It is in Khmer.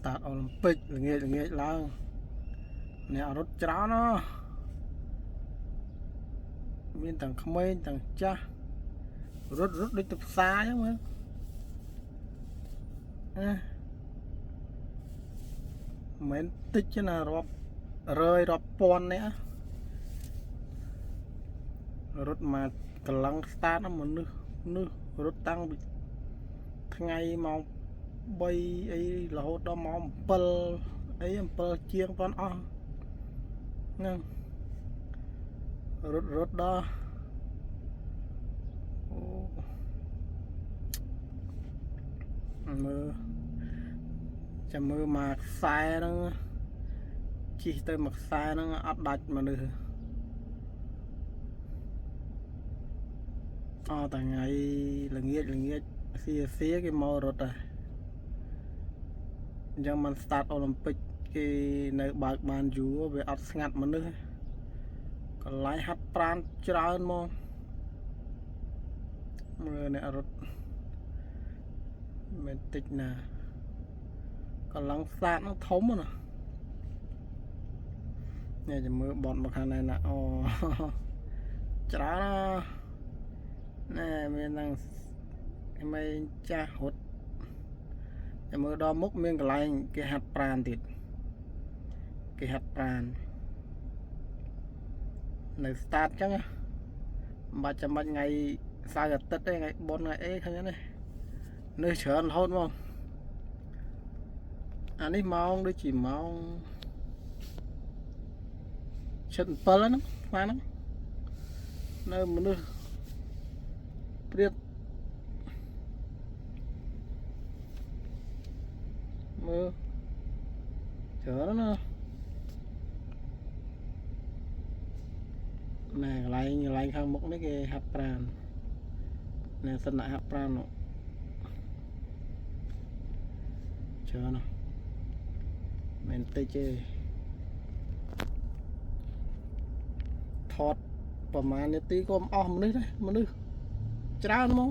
start Olympicល្ងាចឡើងអ្នករត់ច្រើនណាស់មានទាំងក្មេងទាំងចាស់រត់ដូចទៅផ្សារអញ្ចឹងមើលមិនតិចណារាប់រាប់ពាន់នេះរត់មកកម្លាំង start មនុស្សរត់តាំងពីថ្ងៃម៉ោង3អីរហូតដល់ម៉ោង7អី7ជាងប៉ុនអស់ហ្នឹងរត់ដល់មើលចាំមើលមកខ្សែហ្នឹងជិះទៅមកខ្សែហ្នឹងអត់ដាច់មនុស្សអត់ថ្ងៃល្ងាចសៀគេមករត់ដែរអញ្ចឹងមិន start Olympic គេនៅបើកបានយូរវាអត់ស្ងាត់មនុស្សកន្លែងហាត់ប្រាណច្រើនមកមើលអ្នករត់មិនតិចណាកន្លងសាទហ្នឹងធំណានេះจะមើលបត់មកខាងនេះណាអូច្រើនណែមាននឹងក្មេងចាស់រត់ចាំមើលដល់មុខមានកន្លែងគេហាត់ប្រាណទៀតគេហាត់ប្រាណនៅ start ចឹងមិនបាច់ចាំបាច់ថ្ងៃសៅរ៍អាទិត្យទេថ្ងៃបុណ្យថ្ងៃអីឃើញនេះនៅច្រើនរហូតមកអានេះម៉ោងដូចជាម៉ោង7ហ្នឹងស្មានហ្នឹងនៅមនុស្សព្រាតមើលច្រើនណាស់ណែកន្លែងខាងមុខនេះគេហាត់ប្រាណណែសិនណាហាត់ប្រាណនោះច្រើនណាស់មិនតិចទេថតប្រហែលនាទីក៏មិនអស់មនុស្សដែរមនុស្សច្រើនហ្មង